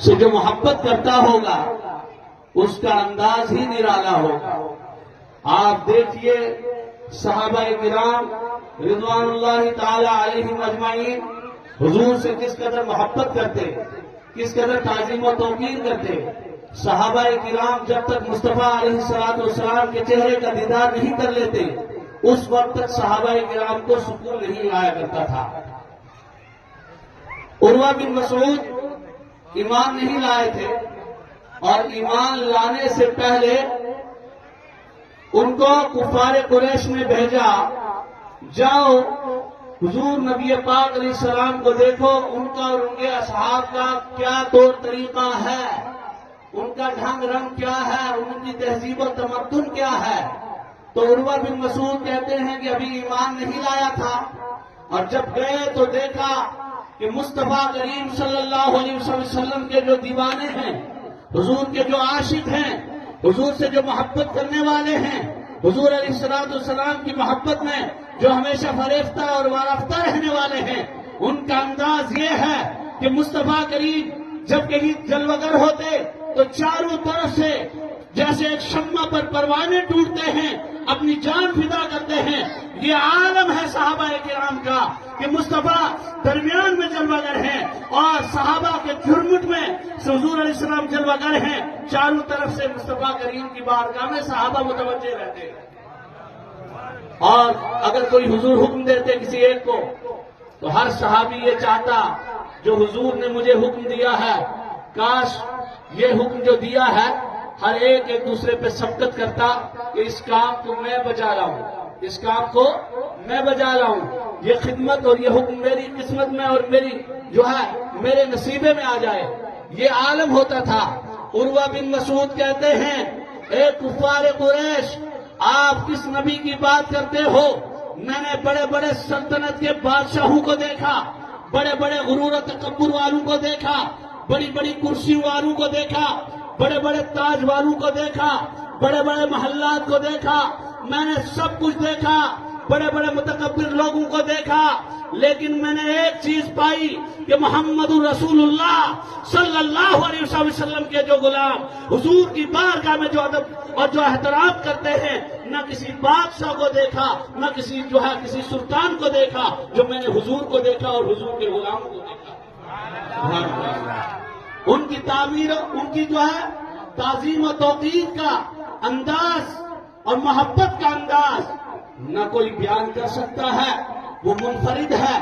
سے جو محبت کرتا ہوگا اس کا انداز ہی نرالا ہوگا۔ آپ دیکھیے صحابہ کرام رضوان اللہ تعالی علیہم اجمعین حضور سے کس قدر محبت کرتے، کس قدر تعظیم و توقیر کرتے۔ صحابہ کرام جب تک مصطفیٰ علیہ السلام کے چہرے کا دیدار نہیں کر لیتے اس وقت تک صحابہ کرام کو سکون نہیں آیا کرتا تھا۔ عروہ بن مسعود ایمان نہیں لائے تھے اور ایمان لانے سے پہلے ان کو کفار قریش نے بھیجا، جاؤ حضور نبی پاک علیہ السلام کو دیکھو، ان کا اور ان کے اصحاب کا کیا طور طریقہ ہے، ان کا ڈھنگ رنگ کیا ہے، ان کی تہذیب و تمدن کیا ہے۔ تو عروہ بن مسعود کہتے ہیں کہ ابھی ایمان نہیں لایا تھا، اور جب گئے تو دیکھا کہ مصطفیٰ کریم صلی اللہ علیہ وسلم کے جو دیوانے ہیں، حضور کے جو عاشق ہیں، حضور سے جو محبت کرنے والے ہیں، حضور علیہ السلام کی محبت میں جو ہمیشہ فریفتہ اور وارفتہ رہنے والے ہیں، ان کا انداز یہ ہے کہ مصطفیٰ کریم جب کہیں جلوگر ہوتے تو چاروں طرف سے جیسے ایک شمع پر پروانے ٹوٹتے ہیں، اپنی جان فدا کرتے ہیں۔ یہ عالم ہے صحابہ کرام کا کہ مصطفیٰ درمیان میں جلوگر ہیں اور صحابہ کے جھرمٹ میں حضور علیہ السلام جلوگر ہیں، چاروں طرف سے مصطفیٰ کریم کی بارگاہ میں صحابہ متوجہ رہتے ہیں۔ اور اگر کوئی حضور حکم دیتے کسی ایک کو تو ہر صحابی یہ چاہتا جو حضور نے مجھے حکم دیا ہے، کاش یہ حکم جو دیا ہے ہر ایک دوسرے پہ سبقت کرتا کہ اس کام کو میں بجا رہا ہوں، اس کام کو میں بجا رہا ہوں، یہ خدمت اور یہ حکم میری قسمت میں اور میری جو ہے میرے نصیبے میں آ جائے۔ یہ عالم ہوتا تھا۔ عروہ بن مسعود کہتے ہیں، اے کفار قریش، آپ کس نبی کی بات کرتے ہو؟ میں نے بڑے بڑے سلطنت کے بادشاہوں کو دیکھا، بڑے بڑے غرور و تکبر والوں کو دیکھا، بڑی بڑی کرسیوں والوں کو دیکھا، بڑے بڑے تاج والوں کو دیکھا، بڑے بڑے محلات کو دیکھا، میں نے سب کچھ دیکھا، بڑے بڑے متکبر لوگوں کو دیکھا، لیکن میں نے ایک چیز پائی کہ محمد رسول اللہ صلی اللہ علیہ وسلم کے جو غلام حضور کی بارگاہ میں جو ادب اور جو احترام کرتے ہیں، نہ کسی بادشاہ کو دیکھا، نہ کسی کسی سلطان کو دیکھا، جو میں نے حضور کو دیکھا اور حضور کے غلاموں کو دیکھا۔ ان کی تعمیر، ان کی تعظیم و توقیر کا انداز اور محبت کا انداز نہ کوئی بیان کر سکتا ہے، وہ منفرد ہے۔